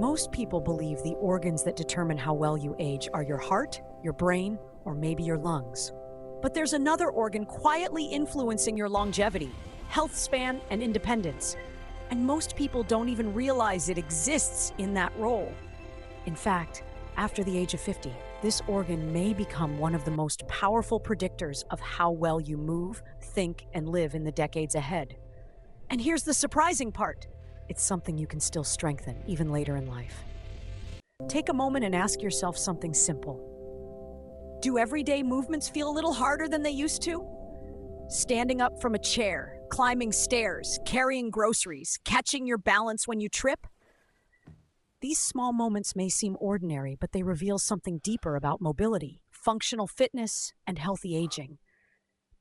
Most people believe the organs that determine how well you age are your heart, your brain, or maybe your lungs. But there's another organ quietly influencing your longevity, health span, and independence. And most people don't even realize it exists in that role. In fact, after the age of 50, this organ may become one of the most powerful predictors of how well you move, think, and live in the decades ahead. And here's the surprising part. It's something you can still strengthen even later in life. Take a moment and ask yourself something simple. Do everyday movements feel a little harder than they used to? Standing up from a chair, climbing stairs, carrying groceries, catching your balance when you trip? These small moments may seem ordinary, but they reveal something deeper about mobility, functional fitness, and healthy aging.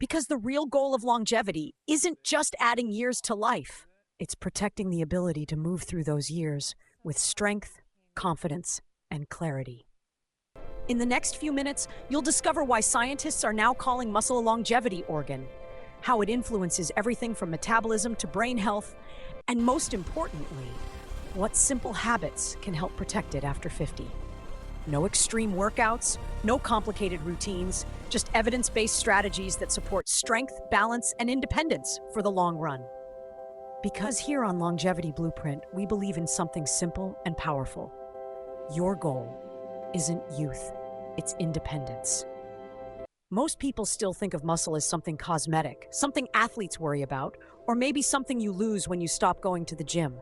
Because the real goal of longevity isn't just adding years to life. It's protecting the ability to move through those years with strength, confidence, and clarity. In the next few minutes, you'll discover why scientists are now calling muscle a longevity organ, how it influences everything from metabolism to brain health, and most importantly, what simple habits can help protect it after 50. No extreme workouts, no complicated routines, just evidence-based strategies that support strength, balance, and independence for the long run. Because here on Longevity Blueprint, we believe in something simple and powerful. Your goal isn't youth, it's independence. Most people still think of muscle as something cosmetic, something athletes worry about, or maybe something you lose when you stop going to the gym.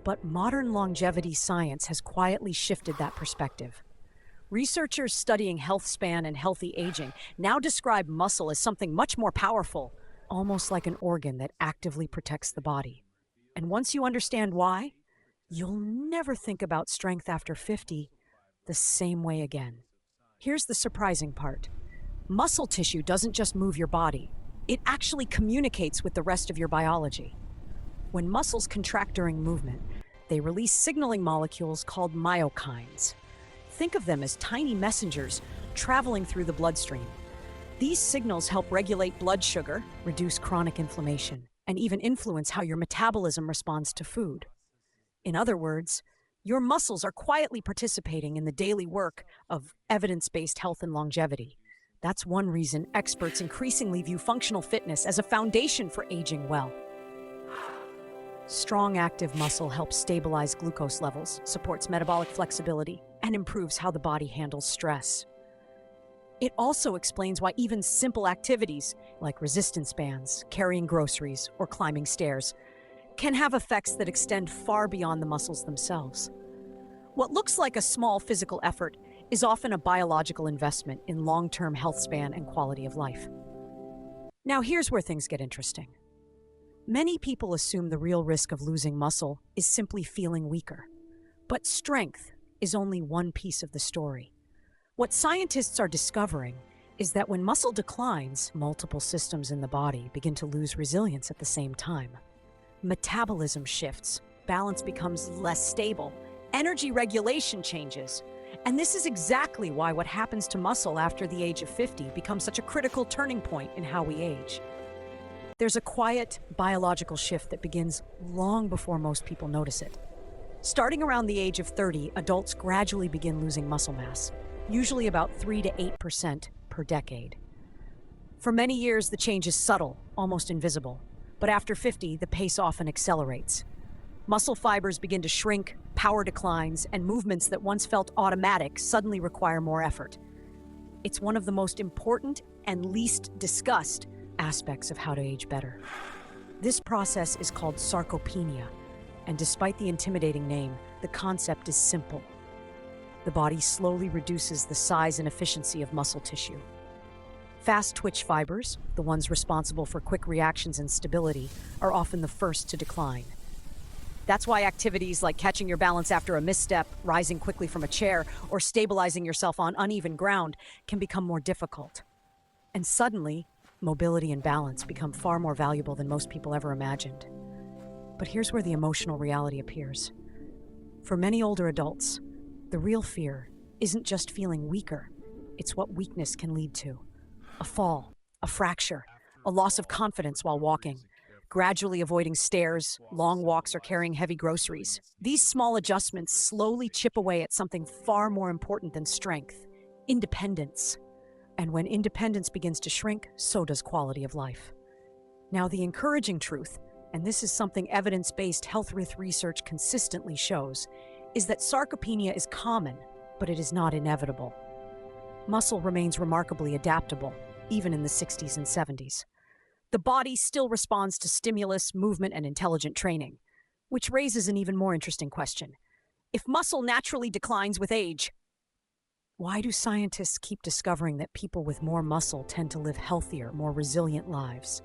But modern longevity science has quietly shifted that perspective. Researchers studying health span and healthy aging now describe muscle as something much more powerful, almost like an organ that actively protects the body. And once you understand why, you'll never think about strength after 50 the same way again. Here's the surprising part. Muscle tissue doesn't just move your body. It actually communicates with the rest of your biology. When muscles contract during movement, they release signaling molecules called myokines. Think of them as tiny messengers traveling through the bloodstream. These signals help regulate blood sugar, reduce chronic inflammation, and even influence how your metabolism responds to food. In other words, your muscles are quietly participating in the daily work of evidence-based health and longevity. That's one reason experts increasingly view functional fitness as a foundation for aging well. Strong, active muscle helps stabilize glucose levels, supports metabolic flexibility, and improves how the body handles stress. It also explains why even simple activities, like resistance bands, carrying groceries, or climbing stairs, can have effects that extend far beyond the muscles themselves. What looks like a small physical effort is often a biological investment in long-term health span and quality of life. Now here's where things get interesting. Many people assume the real risk of losing muscle is simply feeling weaker. But strength is only one piece of the story. What scientists are discovering is that when muscle declines, multiple systems in the body begin to lose resilience at the same time. Metabolism shifts, balance becomes less stable, energy regulation changes. And this is exactly why what happens to muscle after the age of 50 becomes such a critical turning point in how we age. There's a quiet biological shift that begins long before most people notice it. Starting around the age of 30, adults gradually begin losing muscle mass, usually about 3 to 8% per decade. For many years, the change is subtle, almost invisible. But after 50, the pace often accelerates. Muscle fibers begin to shrink, power declines, and movements that once felt automatic suddenly require more effort. It's one of the most important and least discussed aspects of how to age better. This process is called sarcopenia, and despite the intimidating name, the concept is simple. The body slowly reduces the size and efficiency of muscle tissue. Fast twitch fibers, the ones responsible for quick reactions and stability, are often the first to decline. That's why activities like catching your balance after a misstep, rising quickly from a chair, or stabilizing yourself on uneven ground can become more difficult. And suddenly, mobility and balance become far more valuable than most people ever imagined. But here's where the emotional reality appears. For many older adults, the real fear isn't just feeling weaker, it's what weakness can lead to. A fall, a fracture, a loss of confidence while walking. gradually avoiding stairs, long walks, or carrying heavy groceries. These small adjustments slowly chip away at something far more important than strength: independence. And when independence begins to shrink, so does quality of life. Now, the encouraging truth, and this is something evidence-based health research consistently shows, is that sarcopenia is common, but it is not inevitable. Muscle remains remarkably adaptable, even in the 60s and 70s. The body still responds to stimulus, movement, and intelligent training, which raises an even more interesting question. If muscle naturally declines with age, why do scientists keep discovering that people with more muscle tend to live healthier, more resilient lives?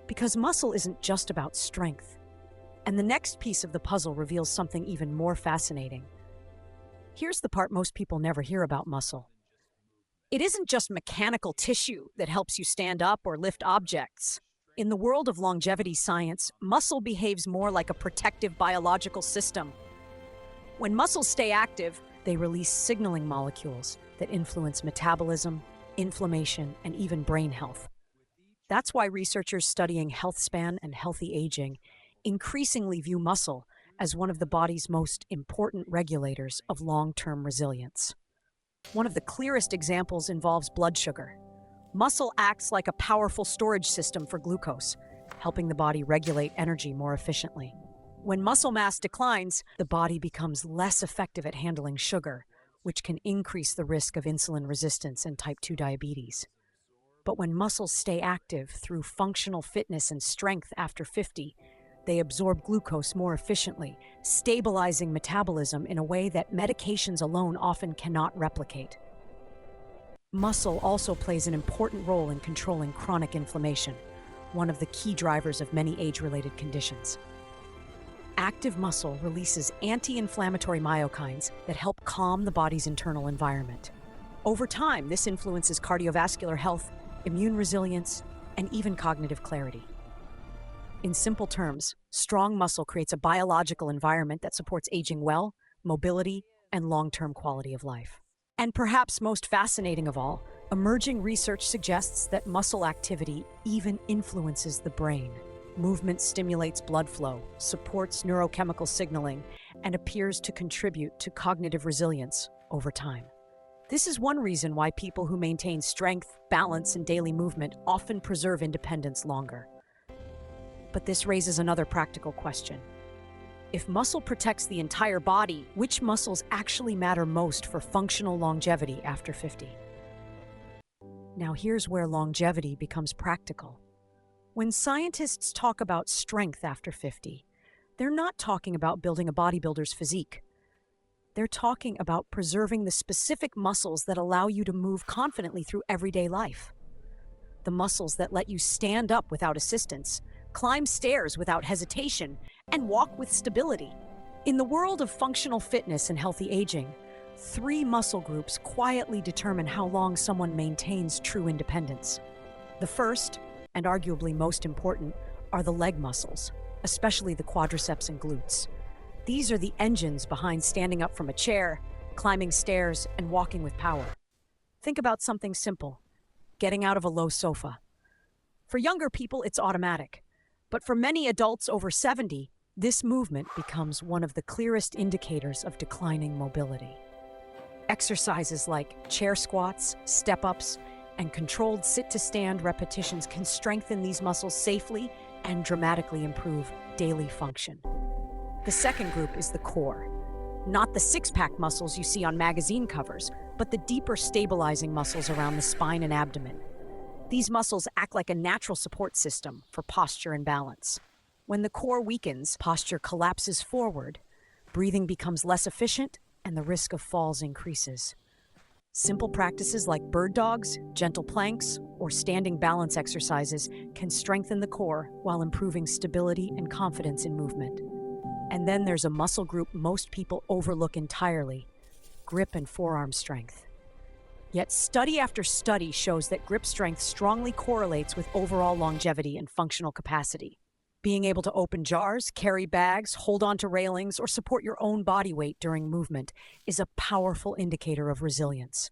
Because muscle isn't just about strength. And the next piece of the puzzle reveals something even more fascinating. Here's the part most people never hear about muscle. It isn't just mechanical tissue that helps you stand up or lift objects. In the world of longevity science, muscle behaves more like a protective biological system. When muscles stay active, they release signaling molecules that influence metabolism, inflammation, and even brain health. That's why researchers studying healthspan and healthy aging increasingly view muscle as one of the body's most important regulators of long-term resilience. One of the clearest examples involves blood sugar. Muscle acts like a powerful storage system for glucose, helping the body regulate energy more efficiently. When muscle mass declines, the body becomes less effective at handling sugar, which can increase the risk of insulin resistance and type 2 diabetes. But when muscles stay active through functional fitness and strength after 50, they absorb glucose more efficiently, stabilizing metabolism in a way that medications alone often cannot replicate. Muscle also plays an important role in controlling chronic inflammation, one of the key drivers of many age-related conditions. Active muscle releases anti-inflammatory myokines that help calm the body's internal environment. Over time, this influences cardiovascular health, immune resilience, and even cognitive clarity. In simple terms, strong muscle creates a biological environment that supports aging well, mobility, and long-term quality of life. And perhaps most fascinating of all, emerging research suggests that muscle activity even influences the brain. Movement stimulates blood flow, supports neurochemical signaling, and appears to contribute to cognitive resilience over time. This is one reason why people who maintain strength, balance, and daily movement often preserve independence longer. But this raises another practical question. If muscle protects the entire body, which muscles actually matter most for functional longevity after 50? Now here's where longevity becomes practical. When scientists talk about strength after 50, they're not talking about building a bodybuilder's physique. They're talking about preserving the specific muscles that allow you to move confidently through everyday life. The muscles that let you stand up without assistance, climb stairs without hesitation, and walk with stability. In the world of functional fitness and healthy aging, 3 muscle groups quietly determine how long someone maintains true independence. The first, and arguably most important, are the leg muscles, especially the quadriceps and glutes. These are the engines behind standing up from a chair, climbing stairs, and walking with power. Think about something simple: getting out of a low sofa. For younger people, it's automatic. But for many adults over 70, this movement becomes one of the clearest indicators of declining mobility. Exercises like chair squats, step-ups, and controlled sit-to-stand repetitions can strengthen these muscles safely and dramatically improve daily function. The second group is the core. Not the six-pack muscles you see on magazine covers, but the deeper stabilizing muscles around the spine and abdomen. These muscles act like a natural support system for posture and balance. When the core weakens, posture collapses forward, breathing becomes less efficient, and the risk of falls increases. Simple practices like bird dogs, gentle planks, or standing balance exercises can strengthen the core while improving stability and confidence in movement. And then there's a muscle group most people overlook entirely: grip and forearm strength. Yet study after study shows that grip strength strongly correlates with overall longevity and functional capacity. Being able to open jars, carry bags, hold onto railings, or support your own body weight during movement is a powerful indicator of resilience.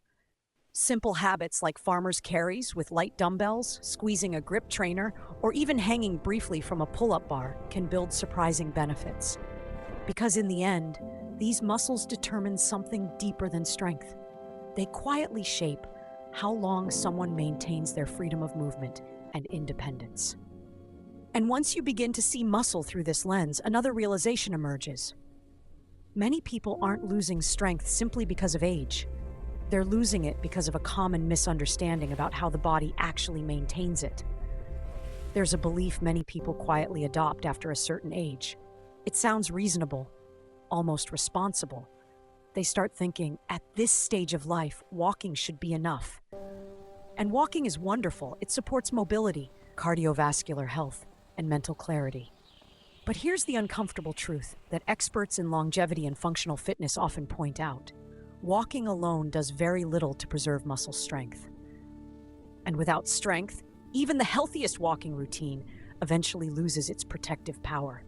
Simple habits like farmer's carries with light dumbbells, squeezing a grip trainer, or even hanging briefly from a pull-up bar can build surprising benefits. Because in the end, these muscles determine something deeper than strength. They quietly shape how long someone maintains their freedom of movement and independence. And once you begin to see muscle through this lens, another realization emerges. Many people aren't losing strength simply because of age. They're losing it because of a common misunderstanding about how the body actually maintains it. There's a belief many people quietly adopt after a certain age. It sounds reasonable, almost responsible. They start thinking, at this stage of life, walking should be enough. And walking is wonderful. It supports mobility, cardiovascular health, and mental clarity. But here's the uncomfortable truth that experts in longevity and functional fitness often point out. Walking alone does very little to preserve muscle strength. And without strength, even the healthiest walking routine eventually loses its protective power.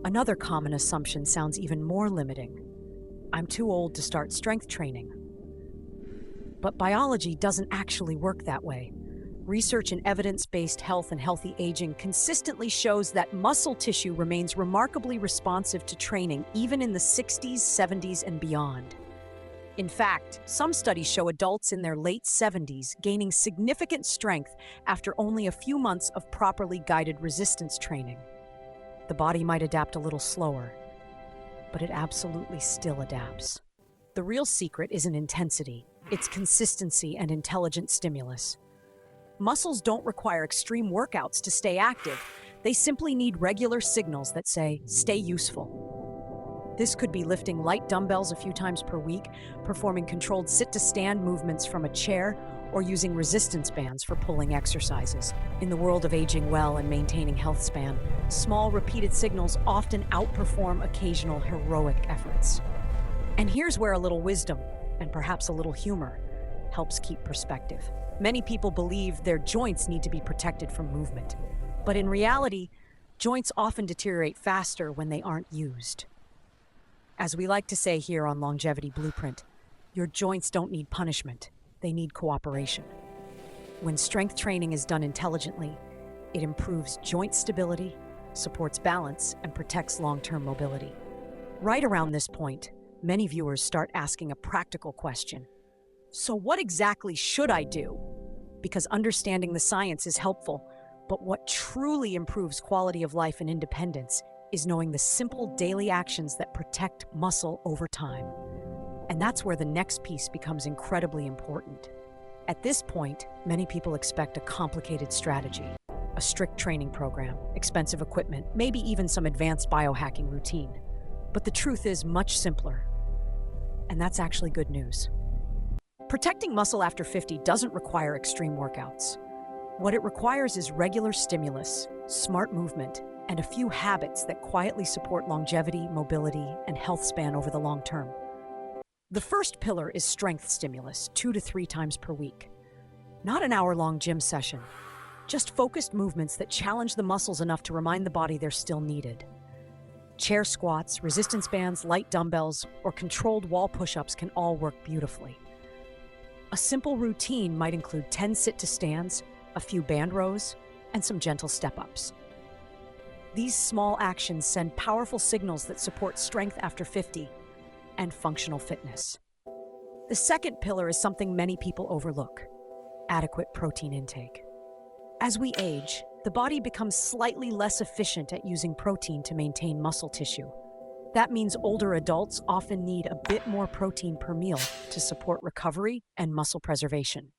Another common assumption sounds even more limiting. I'm too old to start strength training. But biology doesn't actually work that way. Research in evidence-based health and healthy aging consistently shows that muscle tissue remains remarkably responsive to training even in the 60s, 70s, and beyond. In fact, some studies show adults in their late 70s gaining significant strength after only a few months of properly guided resistance training. The body might adapt a little slower, but it absolutely still adapts. The real secret isn't intensity, it's consistency and intelligent stimulus. Muscles don't require extreme workouts to stay active. They simply need regular signals that say, stay useful. This could be lifting light dumbbells a few times per week, performing controlled sit-to-stand movements from a chair, or using resistance bands for pulling exercises. In the world of aging well and maintaining health span, small repeated signals often outperform occasional heroic efforts. And here's where a little wisdom, and perhaps a little humor, helps keep perspective. Many people believe their joints need to be protected from movement. But in reality, joints often deteriorate faster when they aren't used. As we like to say here on Longevity Blueprint, your joints don't need punishment, they need cooperation. When strength training is done intelligently, it improves joint stability, supports balance, and protects long-term mobility. Right around this point, many viewers start asking a practical question. So what exactly should I do? Because understanding the science is helpful, but what truly improves quality of life and independence is knowing the simple daily actions that protect muscle over time. And that's where the next piece becomes incredibly important. At this point, many people expect a complicated strategy, a strict training program, expensive equipment, maybe even some advanced biohacking routine. But the truth is much simpler. And that's actually good news. Protecting muscle after 50 doesn't require extreme workouts. What it requires is regular stimulus, smart movement, and a few habits that quietly support longevity, mobility, and health span over the long term. The first pillar is strength stimulus, 2 to 3 times per week. Not an hour-long gym session, just focused movements that challenge the muscles enough to remind the body they're still needed. Chair squats, resistance bands, light dumbbells, or controlled wall push-ups can all work beautifully. A simple routine might include 10 sit-to-stands, a few band rows, and some gentle step-ups. These small actions send powerful signals that support strength after 50 and functional fitness. The second pillar is something many people overlook: adequate protein intake. As we age, the body becomes slightly less efficient at using protein to maintain muscle tissue. That means older adults often need a bit more protein per meal to support recovery and muscle preservation.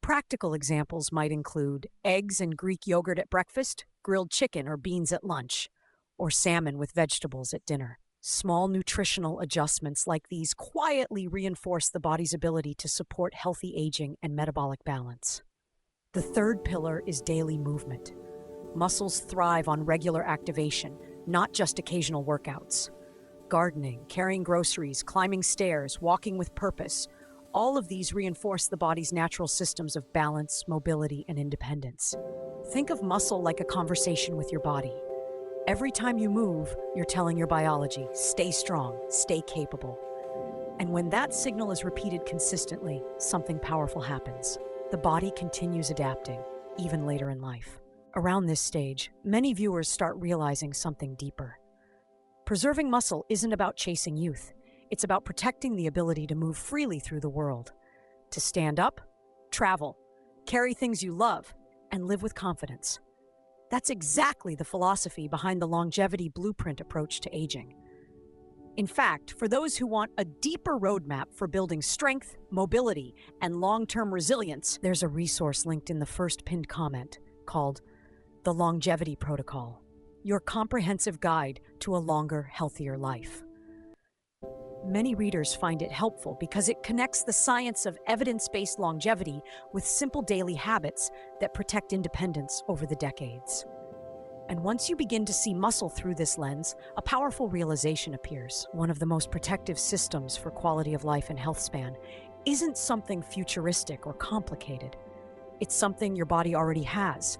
Practical examples might include eggs and Greek yogurt at breakfast, grilled chicken or beans at lunch, or salmon with vegetables at dinner. Small nutritional adjustments like these quietly reinforce the body's ability to support healthy aging and metabolic balance. The third pillar is daily movement. Muscles thrive on regular activation, not just occasional workouts. Gardening, carrying groceries, climbing stairs, walking with purpose, all of these reinforce the body's natural systems of balance, mobility, and independence. Think of muscle like a conversation with your body. Every time you move, you're telling your biology, stay strong, stay capable. And when that signal is repeated consistently, something powerful happens. The body continues adapting, even later in life. Around this stage, many viewers start realizing something deeper. Preserving muscle isn't about chasing youth. It's about protecting the ability to move freely through the world, to stand up, travel, carry things you love, and live with confidence. That's exactly the philosophy behind the longevity blueprint approach to aging. In fact, for those who want a deeper roadmap for building strength, mobility, and long-term resilience, there's a resource linked in the first pinned comment called The Longevity Protocol, your comprehensive guide to a longer, healthier life. Many readers find it helpful because it connects the science of evidence-based longevity with simple daily habits that protect independence over the decades. And once you begin to see muscle through this lens, a powerful realization appears. One of the most protective systems for quality of life and health span isn't something futuristic or complicated. It's something your body already has,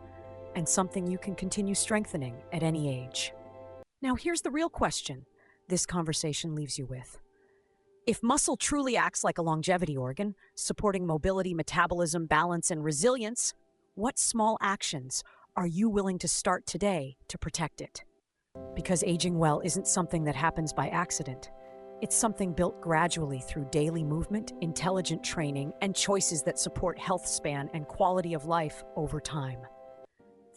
and something you can continue strengthening at any age. Now, here's the real question this conversation leaves you with. If muscle truly acts like a longevity organ, supporting mobility, metabolism, balance, and resilience, what small actions are you willing to start today to protect it? Because aging well isn't something that happens by accident. It's something built gradually through daily movement, intelligent training, and choices that support health span and quality of life over time.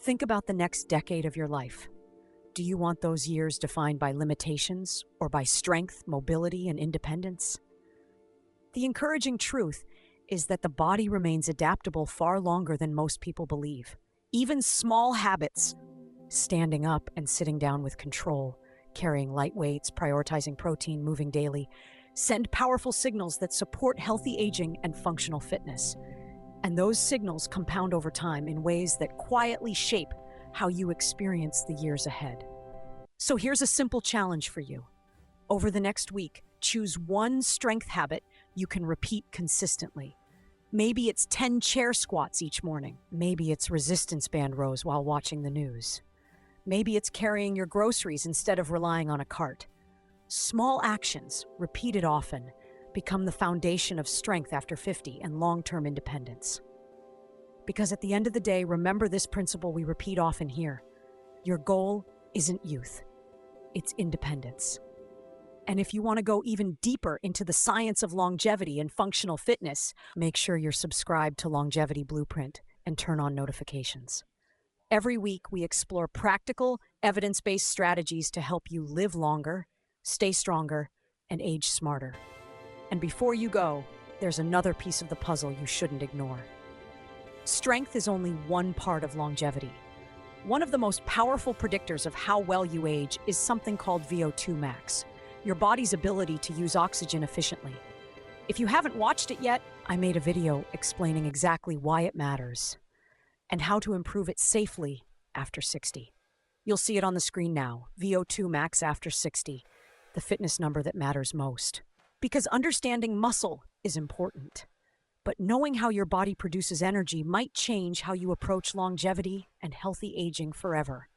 Think about the next decade of your life. Do you want those years defined by limitations or by strength, mobility, and independence? The encouraging truth is that the body remains adaptable far longer than most people believe. Even small habits, standing up and sitting down with control, carrying light weights, prioritizing protein, moving daily, send powerful signals that support healthy aging and functional fitness. And those signals compound over time in ways that quietly shape how you experience the years ahead. So here's a simple challenge for you. Over the next week, choose one strength habit you can repeat consistently. Maybe it's 10 chair squats each morning. Maybe it's resistance band rows while watching the news. Maybe it's carrying your groceries instead of relying on a cart. Small actions, repeated often, become the foundation of strength after 50 and long-term independence. Because at the end of the day, remember this principle we repeat often here. Your goal isn't youth, it's independence. And if you want to go even deeper into the science of longevity and functional fitness, make sure you're subscribed to Longevity Blueprint and turn on notifications. Every week, we explore practical, evidence-based strategies to help you live longer, stay stronger, and age smarter. And before you go, there's another piece of the puzzle you shouldn't ignore. Strength is only one part of longevity. One of the most powerful predictors of how well you age is something called VO2 max, your body's ability to use oxygen efficiently. If you haven't watched it yet, I made a video explaining exactly why it matters and how to improve it safely after 60. You'll see it on the screen now, VO2 max after 60, the fitness number that matters most. Because understanding muscle is important, but knowing how your body produces energy might change how you approach longevity and healthy aging forever.